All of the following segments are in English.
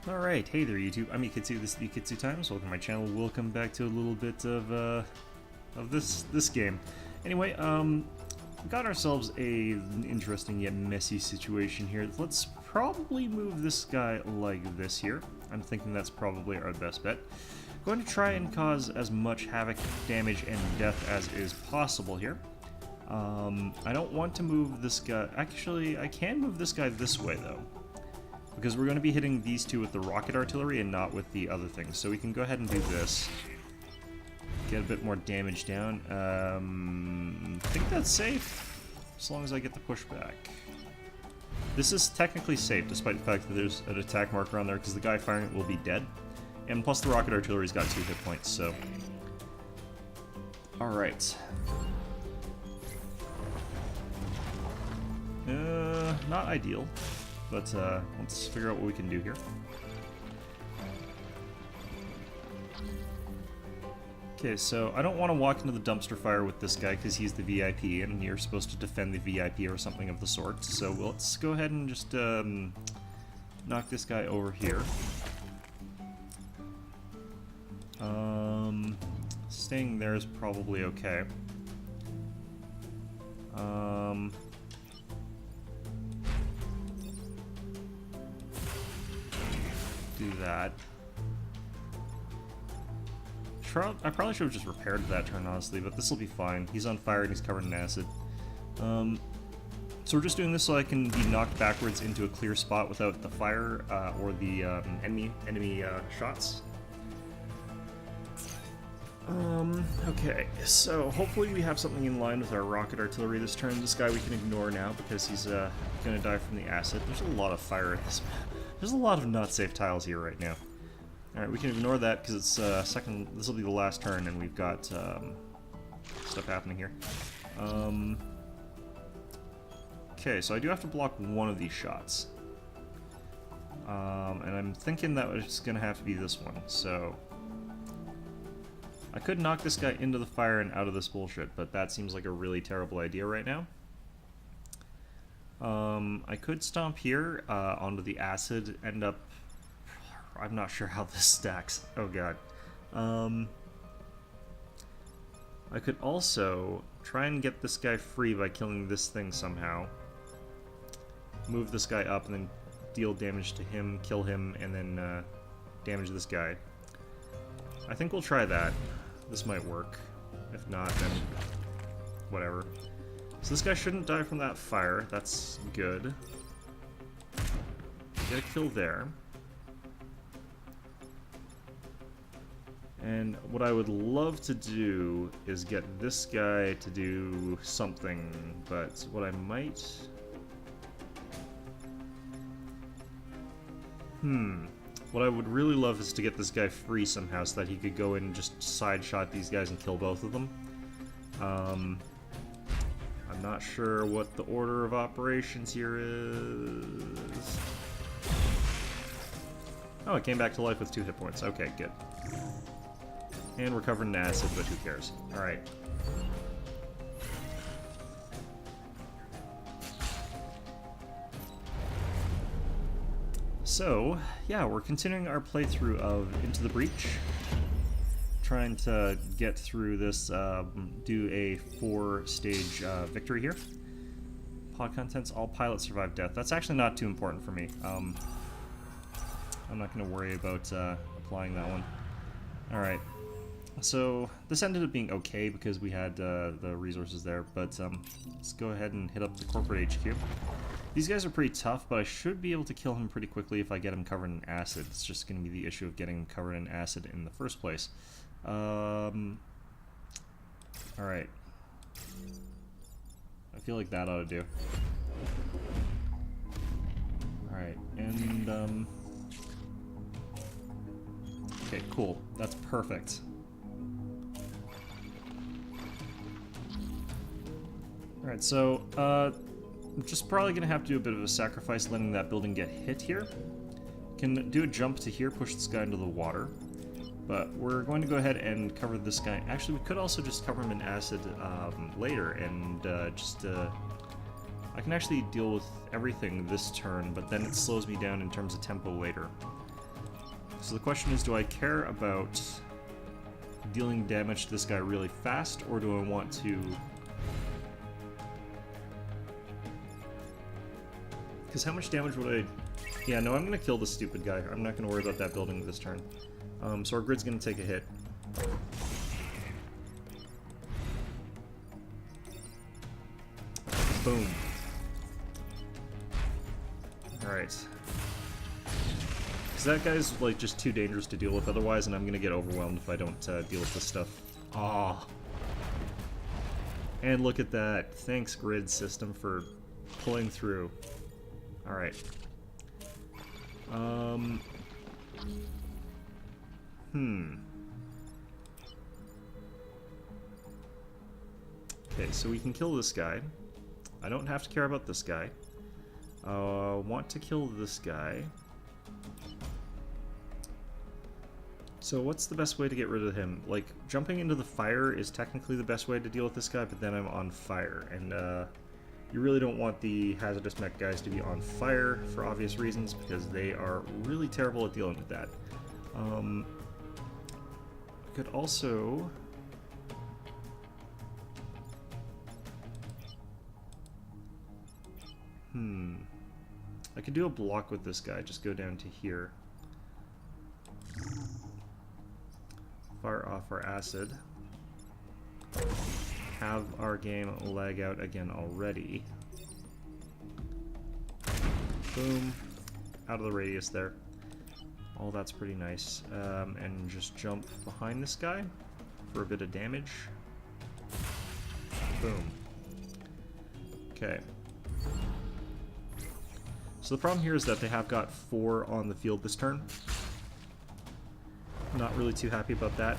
Alright, hey there YouTube, I'm Yukitsu, this is Yukitsu Times, welcome to my channel, welcome back to a little bit of this game. Anyway, got ourselves an interesting yet messy situation here. Let's probably move this guy like this here. I'm thinking that's probably our best bet. Going to try and cause as much havoc, damage, and death as is possible here. I don't want to move this guy, actually I can move this guy this way though, because we're going to be hitting these two with the rocket artillery and not with the other things. So we can go ahead and do this. Get a bit more damage down. I think that's safe, as long as I get the pushback. This is technically safe, despite the fact that there's an attack marker on there, because the guy firing it will be dead. And plus the rocket artillery's got 2 hit points, so... Alright. Not ideal. But let's figure out what we can do here. Okay, so I don't want to walk into the dumpster fire with this guy because he's the VIP and you're supposed to defend the VIP or something of the sort. So let's go ahead and just knock this guy over here. Staying there is probably okay. Do that. I probably should have just repaired that turn, honestly, but this will be fine. He's on fire and he's covered in acid. So we're just doing this so I can be knocked backwards into a clear spot without the fire or the enemy shots. Okay, so hopefully we have something in line with our rocket artillery this turn. This guy we can ignore now because he's gonna die from the acid. There's a lot of fire in this map. There's a lot of not safe tiles here right now. Alright, we can ignore that because it's this will be the last turn and we've got stuff happening here. Okay, so I do have to block one of these shots. And I'm thinking that it's going to have to be this one, so... I could knock this guy into the fire and out of this bullshit, but that seems like a really terrible idea right now. I could stomp here onto the acid, end up... I'm not sure how this stacks. Oh god. I could also try and get this guy free by killing this thing somehow. Move this guy up and then deal damage to him, kill him, and then damage this guy. I think we'll try that. This might work. If not, then whatever. So this guy shouldn't die from that fire. That's good. Get a kill there. And what I would love to do is get this guy to do something, but what I might... What I would really love is to get this guy free somehow so that he could go in and just side shot these guys and kill both of them. I'm not sure what the order of operations here is. Oh, it came back to life with 2 hit points. Okay, good. And we're covered in acid, but who cares? Alright. So, yeah, we're continuing our playthrough of Into the Breach. Trying to get through this, do a 4-stage victory here. Pod contents, all pilots survive death. That's actually not too important for me. I'm not going to worry about applying that one. Alright. So, this ended up being okay because we had the resources there, but let's go ahead and hit up the corporate HQ. These guys are pretty tough, but I should be able to kill him pretty quickly if I get him covered in acid. It's just going to be the issue of getting him covered in acid in the first place. Alright. I feel like that ought to do. Alright, and okay, cool. That's perfect. Alright, so, I'm just probably going to have to do a bit of a sacrifice letting that building get hit here. Can do a jump to here, push this guy into the water. But we're going to go ahead and cover this guy. Actually, we could also just cover him in acid later and I can actually deal with everything this turn, but then it slows me down in terms of tempo later. So the question is, do I care about dealing damage to this guy really fast, or do I want to... Because how much damage would I... Yeah, no, I'm going to kill this stupid guy. I'm not going to worry about that building this turn. So our grid's going to take a hit. Boom. Alright. Because that guy's, like, just too dangerous to deal with otherwise, and I'm going to get overwhelmed if I don't deal with this stuff. Ah. And look at that. Thanks, grid system, for pulling through. Alright. Okay, so we can kill this guy. I don't have to care about this guy. Want to kill this guy. So what's the best way to get rid of him? Like, jumping into the fire is technically the best way to deal with this guy, but then I'm on fire, and you really don't want the hazardous mech guys to be on fire for obvious reasons, because they are really terrible at dealing with that. I could also... I could do a block with this guy, just go down to here. Fire off our acid. Have our game lag out again already. Boom. Out of the radius there. All that's pretty nice. And just jump behind this guy for a bit of damage. Boom. Okay. So the problem here is that they have got 4 on the field this turn. Not really too happy about that.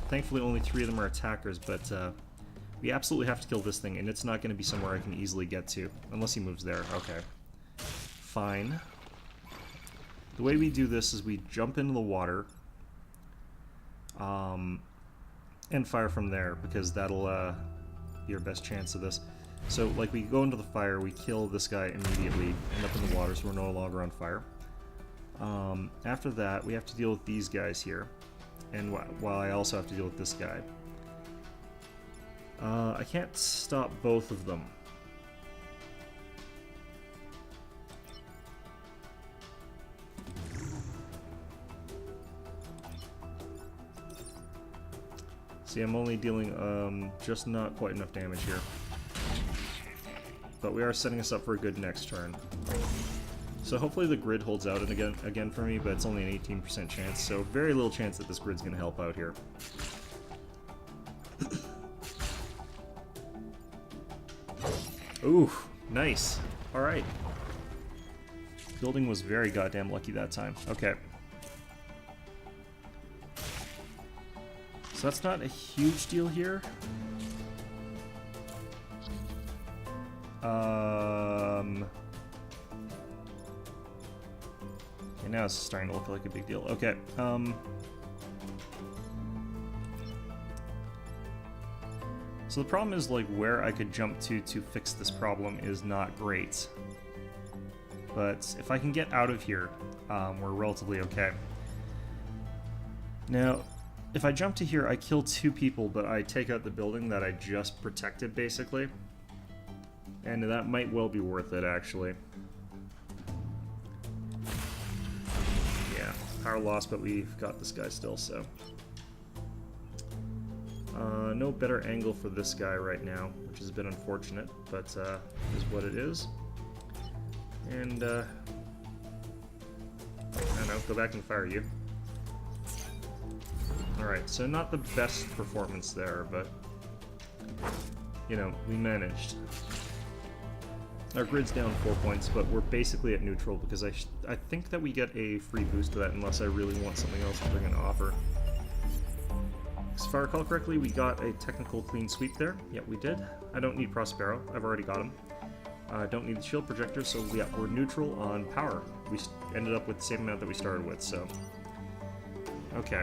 Thankfully only 3 of them are attackers, but we absolutely have to kill this thing, and it's not going to be somewhere I can easily get to. Unless he moves there. Okay. Fine. The way we do this is we jump into the water and fire from there, because that'll be our best chance of this. So, like, we go into the fire, we kill this guy immediately, end up in the water, so we're no longer on fire. After that, we have to deal with these guys here, and while I also have to deal with this guy. I can't stop both of them. See, I'm only dealing just not quite enough damage here. But we are setting us up for a good next turn. So hopefully the grid holds out again for me, but it's only an 18% chance, so very little chance that this grid's going to help out here. Ooh, nice. Alright. Building was very goddamn lucky that time. Okay. So that's not a huge deal here. Okay, now it's starting to look like a big deal. Okay, so the problem is, like, where I could jump to fix this problem is not great. But if I can get out of here, we're relatively okay. Now, if I jump to here, I kill 2 people, but I take out the building that I just protected, basically. And that might well be worth it, actually. Yeah, power loss, but we've got this guy still, so... no better angle for this guy right now, which is a bit unfortunate, but is what it is. And, I don't know, go back and fire you. Alright, so not the best performance there, but, you know, we managed. Our grid's down 4 points, but we're basically at neutral because I think that we get a free boost to that unless I really want something else to bring an offer. If I recall correctly, we got a technical clean sweep there. Yeah, we did. I don't need Prospero. I've already got him. I don't need the shield projector, so yeah, we're neutral on power. We ended up with the same amount that we started with, so... Okay.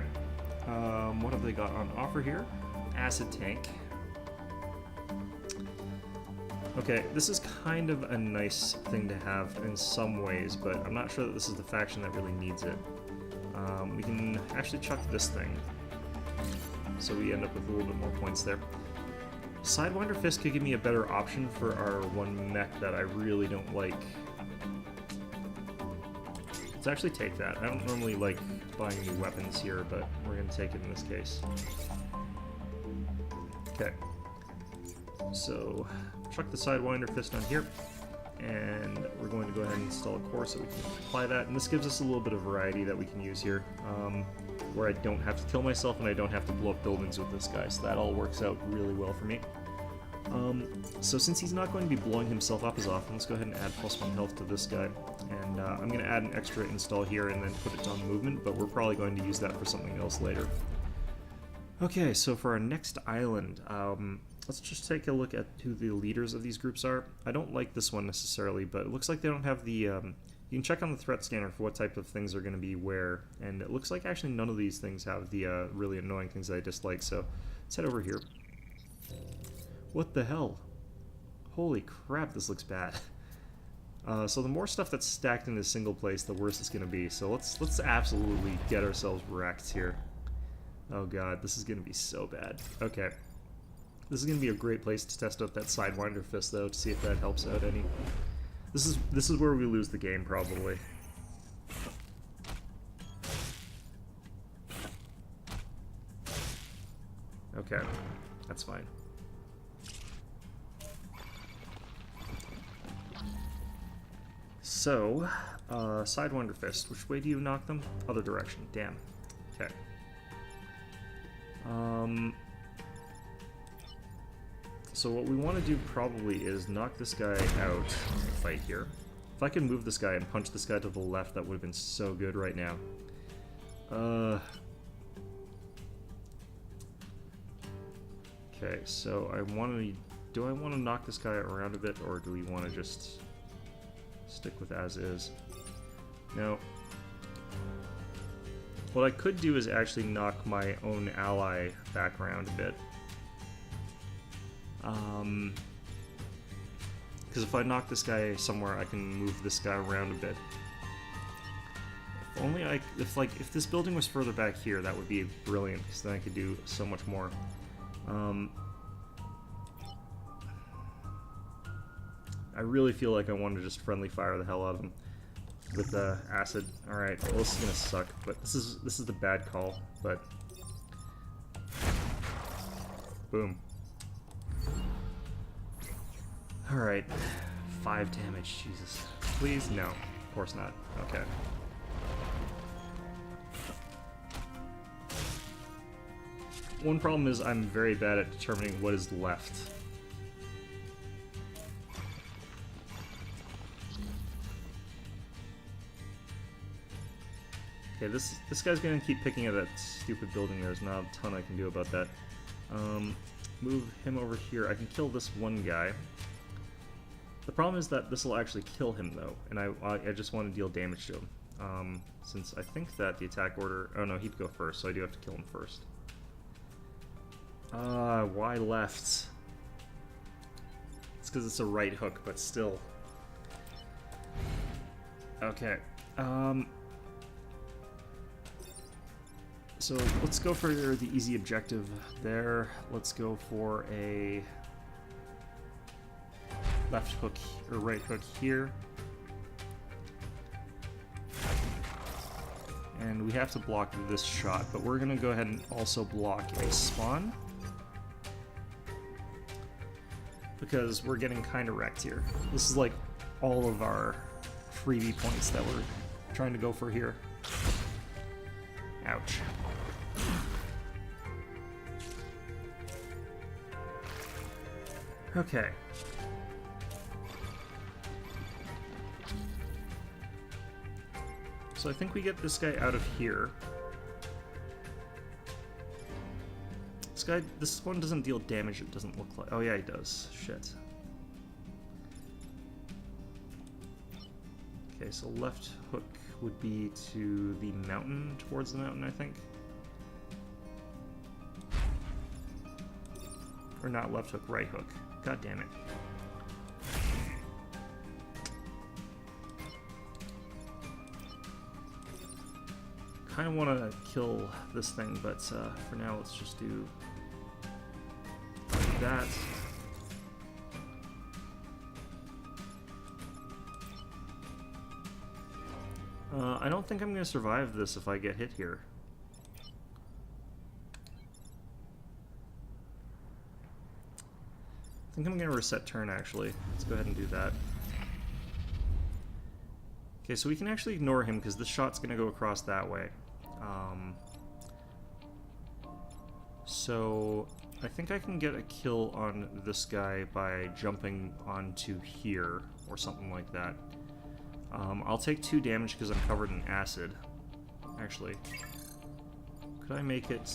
What have they got on offer here? Acid tank. Okay, this is kind of a nice thing to have in some ways, but I'm not sure that this is the faction that really needs it. We can actually chuck this thing, so we end up with a little bit more points there. Sidewinder Fist could give me a better option for our one mech that I really don't like. Let's actually take that. I don't normally like buying new weapons here, but we're going to take it in this case. Okay. So, chuck the Sidewinder Fist on here, and we're going to go ahead and install a core so we can apply that. And this gives us a little bit of variety that we can use here, where I don't have to kill myself and I don't have to blow up buildings with this guy, so that all works out really well for me. So since he's not going to be blowing himself up as often, let's go ahead and add +1 health to this guy. And I'm going to add an extra install here and then put it on movement, but we're probably going to use that for something else later. Okay, so for our next island, let's just take a look at who the leaders of these groups are. I don't like this one necessarily, but it looks like they don't have the... you can check on the threat scanner for what type of things are going to be where, and it looks like actually none of these things have the really annoying things that I dislike, so let's head over here. What the hell? Holy crap, this looks bad. So the more stuff that's stacked in a single place, the worse it's going to be, so let's absolutely get ourselves wrecked here. Oh god, this is going to be so bad. Okay. This is going to be a great place to test out that Sidewinder Fist, though, to see if that helps out any. This is where we lose the game, probably. Okay, that's fine. So, Sidewinder Fist. Which way do you knock them? Other direction. Damn. Okay. So what we want to do probably is knock this guy out and fight here. If I can move this guy and punch this guy to the left, that would have been so good right now. Okay, so do I want to knock this guy around a bit, or do we want to just stick with as is? No. What I could do is actually knock my own ally back around a bit. Because if I knock this guy somewhere, I can move this guy around a bit. If only if this building was further back here, that would be brilliant, because then I could do so much more. I really feel like I want to just friendly fire the hell out of him with the acid. All right, well, this is gonna suck, but this is the bad call. But boom. All right, 5 damage. Jesus, please no. Of course not. Okay. One problem is I'm very bad at determining what is left. Okay, this guy's gonna keep picking at that stupid building. There's not a ton I can do about that. Move him over here. I can kill this one guy. The problem is that this will actually kill him though, and I just want to deal damage to him. Since I think that the attack order... Oh no, he'd go first, so I do have to kill him first. Why left? It's because it's a right hook, but still. Okay. So let's go for the easy objective there. Let's go for a left hook or right hook here. And we have to block this shot, but we're gonna go ahead and also block a spawn, because we're getting kind of wrecked here. This is like all of our freebie points that we're trying to go for here. Ouch. Okay. So I think we get this guy out of here. This one doesn't deal damage, it doesn't look like. Oh yeah, he does. Shit. Okay, so left hook would be to the mountain, towards the mountain, I think. Or not left hook, right hook. God damn it. kind of want to kill this thing, but for now let's just do like that. I don't think I'm going to survive this if I get hit here. I think I'm going to reset turn, actually. Let's go ahead and do that. Okay, so we can actually ignore him because this shot's going to go across that way. So I think I can get a kill on this guy by jumping onto here or something like that. I'll take 2 damage because I'm covered in acid. Actually, could I make it?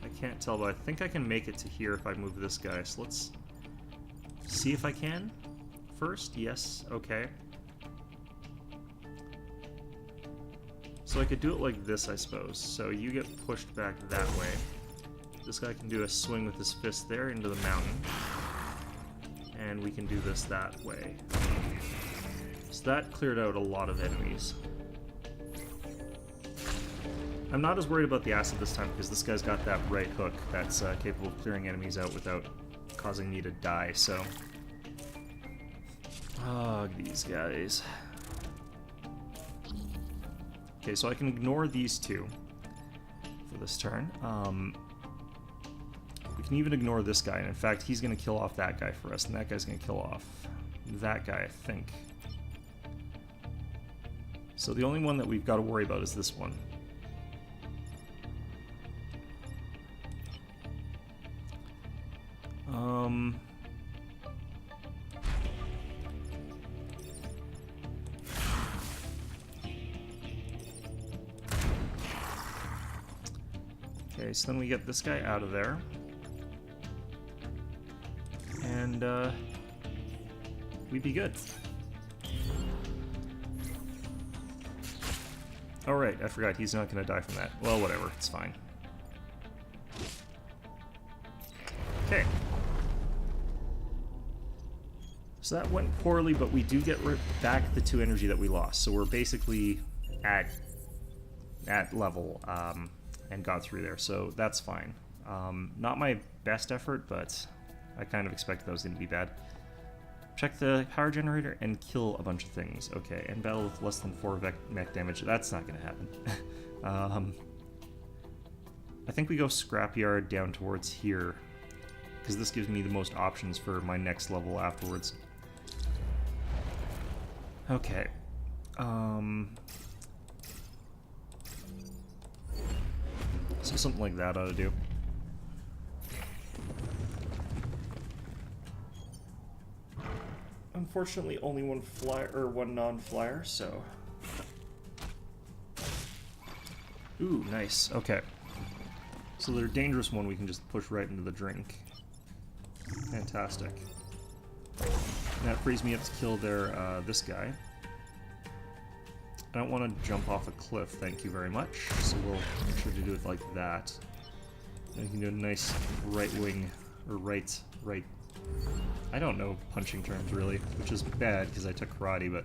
I can't tell, but I think I can make it to here if I move this guy. So let's see if I can. First, yes, okay. So I could do it like this, I suppose. So you get pushed back that way. This guy can do a swing with his fist there into the mountain. And we can do this that way. So that cleared out a lot of enemies. I'm not as worried about the acid this time because this guy's got that right hook that's capable of clearing enemies out without causing me to die, so... Oh, these guys. Okay, so I can ignore these two for this turn. We can even ignore this guy, and in fact, he's going to kill off that guy for us, and that guy's going to kill off that guy, I think. So the only one that we've got to worry about is this one. Okay, so then we get this guy out of there. And, we'd be good. Oh right, I forgot, he's not gonna die from that. Well, whatever, it's fine. Okay. So that went poorly, but we do get back the 2 energy that we lost. So we're basically at level, and got through there, so that's fine. Not my best effort, but I kind of expected that was going to be bad. Check the power generator and kill a bunch of things. Okay, and battle with less than 4 mech damage. That's not going to happen. I think we go scrapyard down towards here, because this gives me the most options for my next level afterwards. Okay. So something like that ought to do. Unfortunately, only one flyer or one non-flyer, so. Ooh, nice. Okay. So their dangerous one we can just push right into the drink. Fantastic. And that frees me up to kill their this guy. I don't want to jump off a cliff, thank you very much. So we'll make sure to do it like that. And we can do a nice right wing, or right. I don't know punching terms really, which is bad because I took karate, but...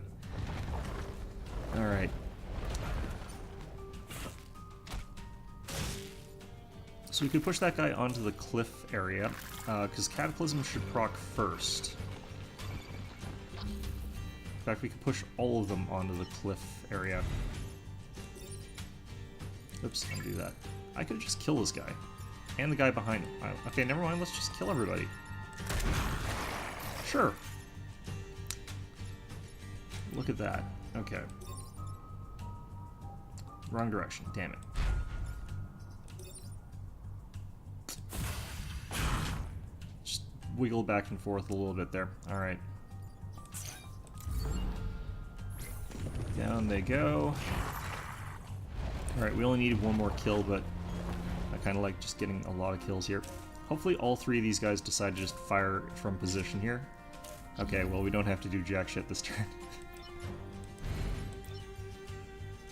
Alright. So we could push that guy onto the cliff area, because Cataclysm should proc first. In fact, we could push all of them onto the cliff area. Oops, undo that. I could just kill this guy. And the guy behind him. Okay, never mind, let's just kill everybody. Sure. Look at that. Okay. Wrong direction, damn it. Just wiggle back and forth a little bit there. Alright. Down they go. Alright, we only needed one more kill, but I kind of like just getting a lot of kills here. Hopefully all 3 of these guys decide to just fire from position here. Okay, well we don't have to do jack shit this turn.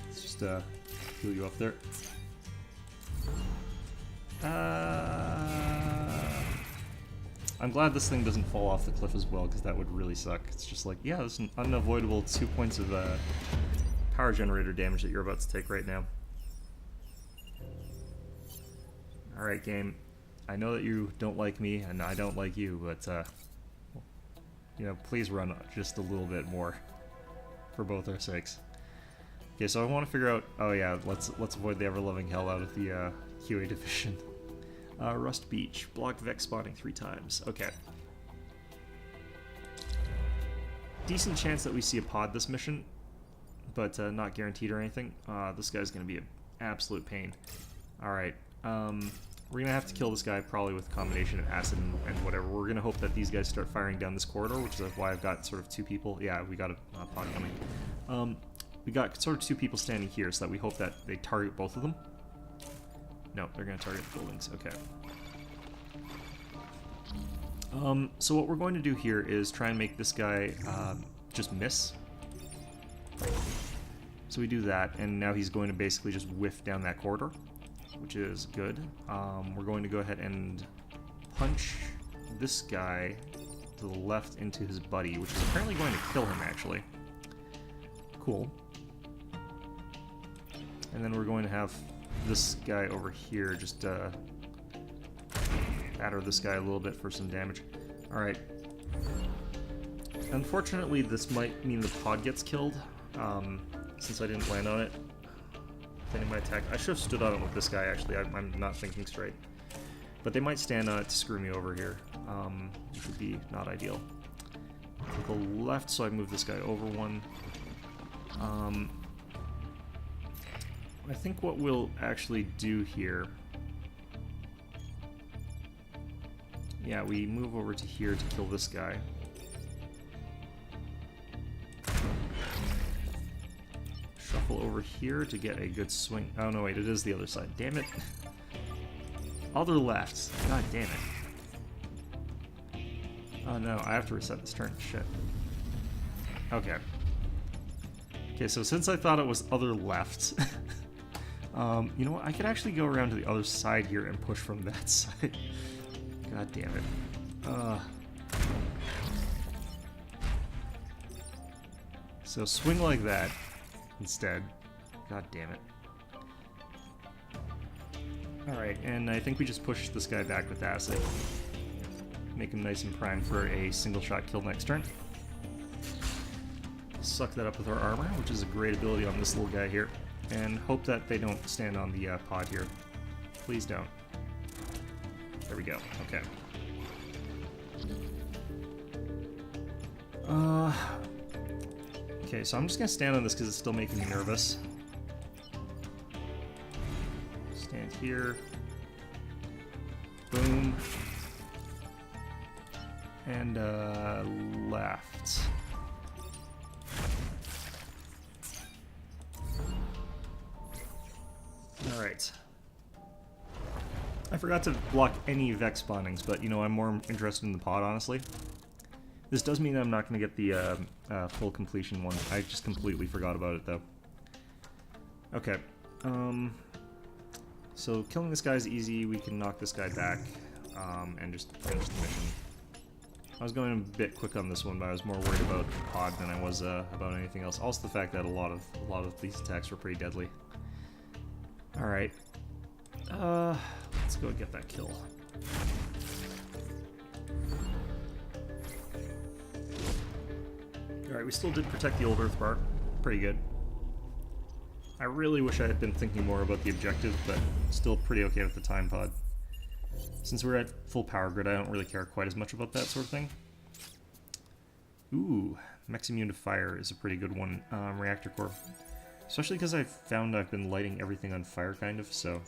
Let's just heal you up there. I'm glad this thing doesn't fall off the cliff as well, because that would really suck. It's just like, yeah, there's an unavoidable 2 points of power generator damage that you're about to take right now. Alright, game. I know that you don't like me, and I don't like you, but, you know, please run just a little bit more for both our sakes. Okay, so I want to figure out... Oh yeah, let's avoid the ever-loving hell out of the QA division. Rust Beach. Block Vex spawning 3 times. Okay. Decent chance that we see a pod this mission, but not guaranteed or anything. This guy's going to be an absolute pain. Alright. We're going to have to kill this guy probably with a combination of acid and whatever. We're going to hope that these guys start firing down this corridor, which is why I've got sort of 2 people. Yeah, we got a pod coming. We got sort of 2 people standing here, so that we hope that they target both of them. No, they're going to target the buildings. Okay. So what we're going to do here is try and make this guy just miss. So we do that, and now he's going to basically just whiff down that corridor, which is good. We're going to go ahead and punch this guy to the left into his buddy, which is apparently going to kill him, actually. Cool. And then we're going to have this guy over here just batter this guy a little bit for some damage. Alright. Unfortunately, this might mean the pod gets killed, since I didn't land on it. Defending my attack. I should have stood on it with this guy, actually. I'm not thinking straight. But they might stand on it to screw me over here, which would be not ideal. To the left, so I move this guy over 1. I think what we'll actually do here... Yeah, we move over to here to kill this guy. Shuffle over here to get a good swing. Oh no, wait, it is the other side. Damn it. Other left. God damn it. Oh no, I have to reset this turn. Shit. Okay. Okay, so since I thought it was other left, you know what? I could actually go around to the other side here and push from that side. God damn it. So swing like that instead. God damn it. Alright, and I think we just push this guy back with acid. Make him nice and primed for a single shot kill next turn. Suck that up with our armor, which is a great ability on this little guy here. And hope that they don't stand on the pod here. Please don't. There we go. Okay. Okay, so I'm just gonna stand on this because it's still making me nervous. Stand here. Boom. And, left. Alright. I forgot to block any Vex spawnings, but, you know, I'm more interested in the pod, honestly. This does mean I'm not going to get the full completion one. I just completely forgot about it, though. Okay. So killing this guy is easy. We can knock this guy back and just finish the mission. I was going a bit quick on this one, but I was more worried about the pod than I was about anything else. Also, the fact that a lot of these attacks were pretty deadly. All right. Let's go get that kill. Alright, we still did protect the old Earth bar. Pretty good. I really wish I had been thinking more about the objective, but still pretty okay with the time pod. Since we're at full power grid, I don't really care quite as much about that sort of thing. Ooh, Mech's immune to fire is a pretty good one. Reactor core. Especially because I've found I've been lighting everything on fire, kind of, so...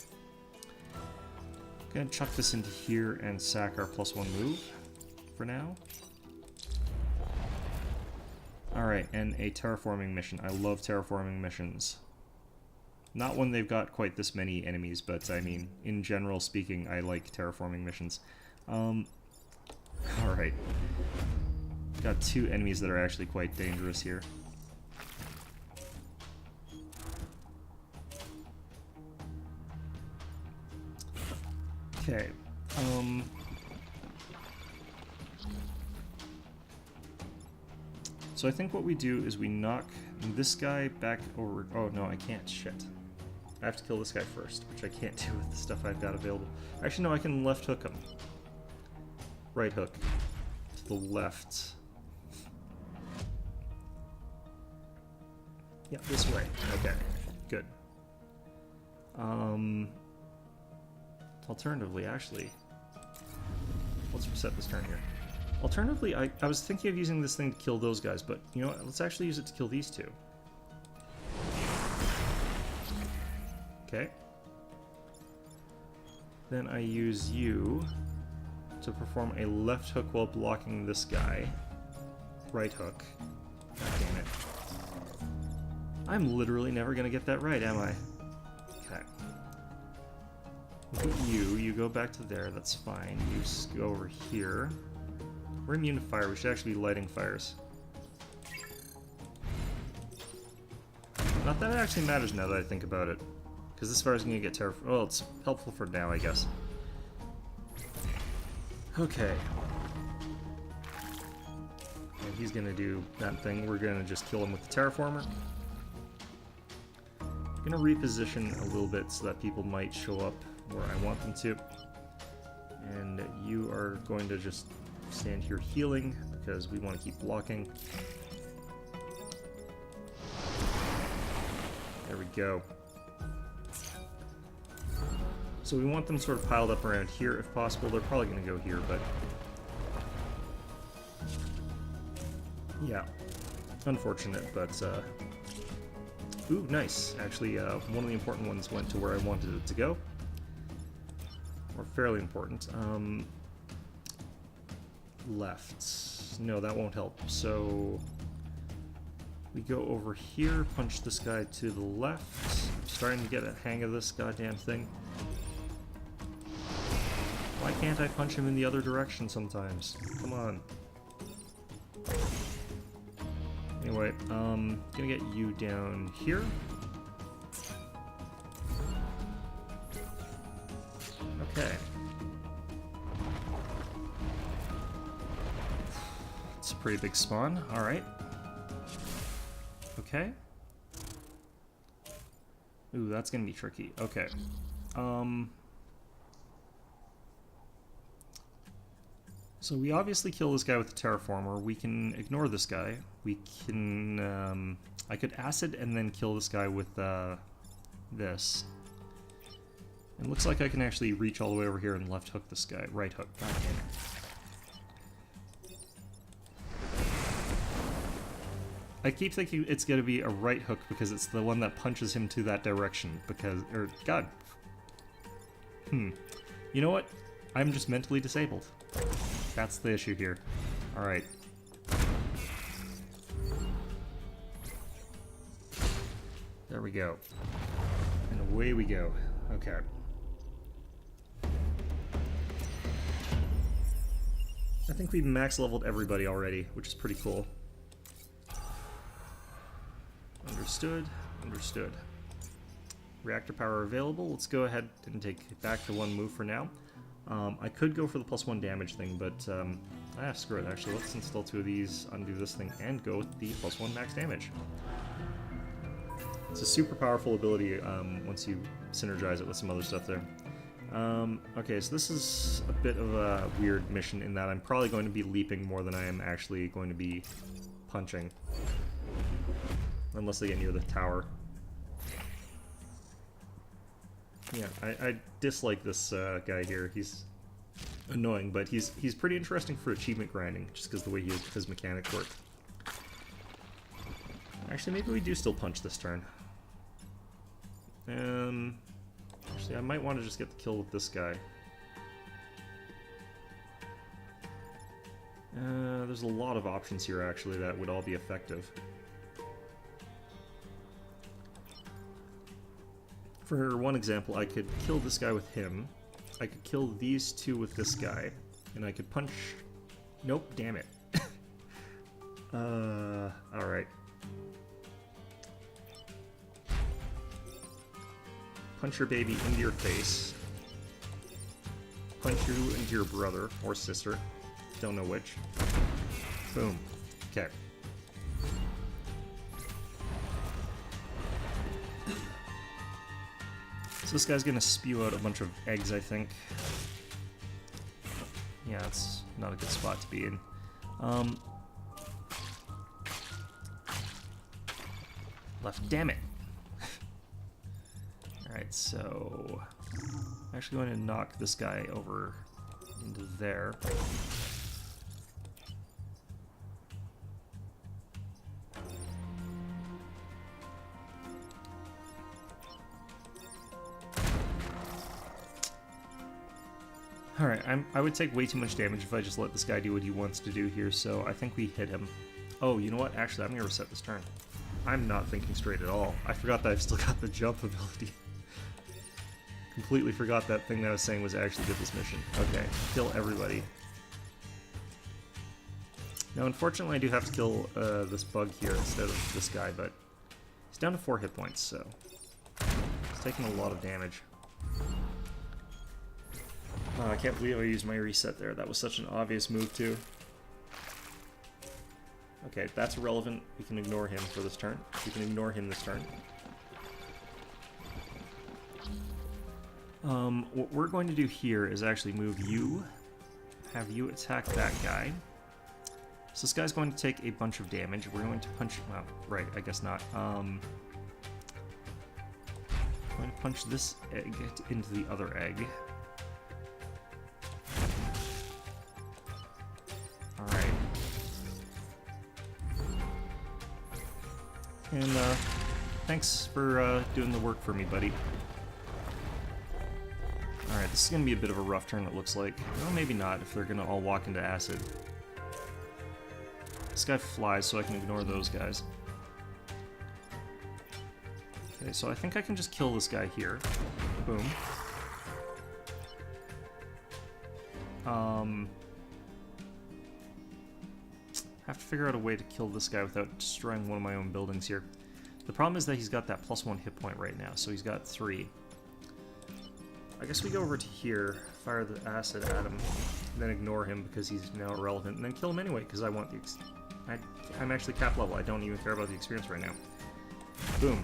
Gonna chuck this into here and sack our +1 move for now. Alright, and a terraforming mission. I love terraforming missions. Not when they've got quite this many enemies, but I mean, in general speaking, I like terraforming missions. Alright. Got 2 enemies that are actually quite dangerous here. Okay, so I think what we do is we knock this guy back over... Oh, no, I can't. Shit. I have to kill this guy first, which I can't do with the stuff I've got available. Actually, no, I can left hook him. Right hook. To the left. Yeah, this way. Okay, good. Alternatively, actually... Let's reset this turn here. Alternatively, I was thinking of using this thing to kill those guys, but you know what? Let's actually use it to kill these two. Okay. Then I use you to perform a left hook while blocking this guy. Right hook. God damn it. I'm literally never gonna get that right, am I? Okay. Look at you. You go back to there. That's fine. You go over here. We're immune to fire. We should actually be lighting fires. Not that it actually matters now that I think about it. Because this fire is going to get terrible. Well, it's helpful for now, I guess. Okay. And he's going to do that thing. We're going to just kill him with the terraformer. I'm going to reposition a little bit so that people might show up where I want them to. And you are going to just stand here healing because we want to keep blocking. There we go. So we want them sort of piled up around here if possible. They're probably going to go here, but... yeah. Unfortunate, but... Ooh, nice. Actually, one of the important ones went to where I wanted it to go. Or fairly important. Left. No, that won't help. So... we go over here, punch this guy to the left. I'm starting to get a hang of this goddamn thing. Why can't I punch him in the other direction sometimes? Come on. Anyway, gonna get you down here. Okay. It's a pretty big spawn. Alright. Okay. Ooh, that's gonna be tricky. Okay. So we obviously kill this guy with the terraformer. We can ignore this guy. We can, I could acid and then kill this guy with, this. It looks like I can actually reach all the way over here and left hook this guy. Right hook. God damn it. I keep thinking it's gonna be a right hook because it's the one that punches him to that direction. Because, God. You know what? I'm just mentally disabled. That's the issue here. Alright. There we go. And away we go. Okay. I think we've max leveled everybody already, which is pretty cool. Understood. Understood. Reactor power available. Let's go ahead and take it back to one move for now. I could go for the +1 damage thing, but screw it. Actually, let's install 2 of these, undo this thing, and go with the +1 max damage. It's a super powerful ability once you synergize it with some other stuff there. Okay, so this is a bit of a weird mission in that I'm probably going to be leaping more than I am actually going to be punching. Unless they get near the tower. Yeah, I dislike this guy here. He's annoying, but he's pretty interesting for achievement grinding, just because the way his mechanics work. Actually, maybe we do still punch this turn. Actually, I might want to just get the kill with this guy. There's a lot of options here, actually, that would all be effective. For one example, I could kill this guy with him. I could kill these two with this guy. And I could punch... Nope, damn it. Alright. Punch your baby into your face. Punch you into your brother or sister. Don't know which. Boom. Okay. So this guy's gonna spew out a bunch of eggs, I think. Yeah, it's not a good spot to be in. Left, damn it! Alright, so... I'm actually going to knock this guy over into there. Alright, I would take way too much damage if I just let this guy do what he wants to do here, so I think we hit him. Oh, you know what? Actually, I'm going to reset this turn. I'm not thinking straight at all. I forgot that I've still got the jump ability. Completely forgot that thing that I was saying was actually did this mission. Okay, kill everybody. Now, unfortunately, I do have to kill this bug here instead of this guy, but he's down to 4 hit points, so he's taking a lot of damage. I can't believe I used my reset there. That was such an obvious move, too. Okay, that's irrelevant. We can ignore him for this turn. We can ignore him this turn. What we're going to do here is actually move you, have you attack that guy. So this guy's going to take a bunch of damage. We're going to punch... Well, right, I guess not. I'm going to punch this egg into the other egg. Alright. And, thanks for, doing the work for me, buddy. Alright, this is going to be a bit of a rough turn, it looks like. Well, maybe not, if they're going to all walk into acid. This guy flies, so I can ignore those guys. Okay, so I think I can just kill this guy here. Boom. Have to figure out a way to kill this guy without destroying one of my own buildings here. The problem is that he's got that +1 hit point right now, so he's got 3. I guess we go over to here, fire the acid at him, then ignore him because he's now irrelevant, and then kill him anyway because I want the... I'm actually cap level. I don't even care about the experience right now. Boom.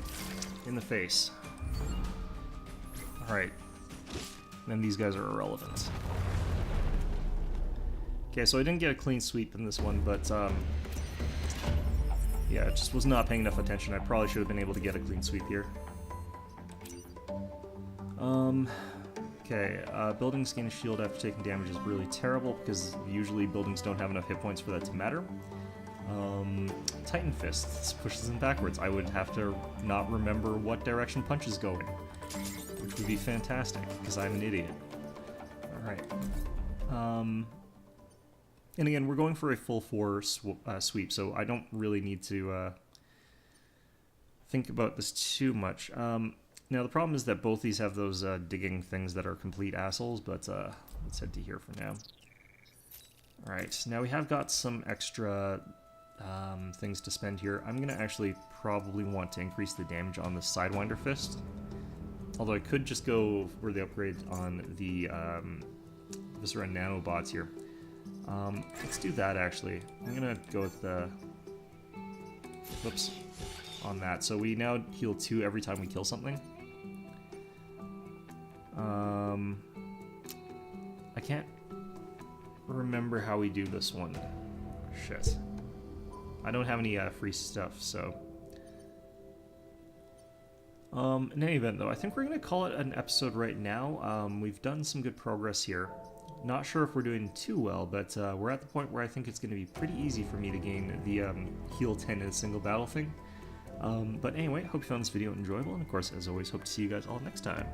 In the face. Alright. Then these guys are irrelevant. Okay, so I didn't get a clean sweep in this one, but, yeah, just was not paying enough attention. I probably should have been able to get a clean sweep here. Okay, buildings gain a shield after taking damage is really terrible, because usually buildings don't have enough hit points for that to matter. Titan Fist. This pushes them backwards. I would have to not remember what direction punches go in, which would be fantastic, because I'm an idiot. Alright. And again, we're going for a full 4 sweep, so I don't really need to think about this too much. Now, the problem is that both these have those digging things that are complete assholes, but let's head to here for now. Alright, now we have got some extra things to spend here. I'm going to actually probably want to increase the damage on the Sidewinder Fist. Although I could just go for the upgrade on the Viscera Nanobots here. Let's do that, actually. I'm going to go with the... Whoops. On that. So we now heal 2 every time we kill something. I can't remember how we do this one. Shit. I don't have any free stuff, so... in any event, though, I think we're going to call it an episode right now. We've done some good progress here. Not sure if we're doing too well, but we're at the point where I think it's going to be pretty easy for me to gain the heal 10 in a single battle thing. But anyway, hope you found this video enjoyable, and of course, as always, hope to see you guys all next time.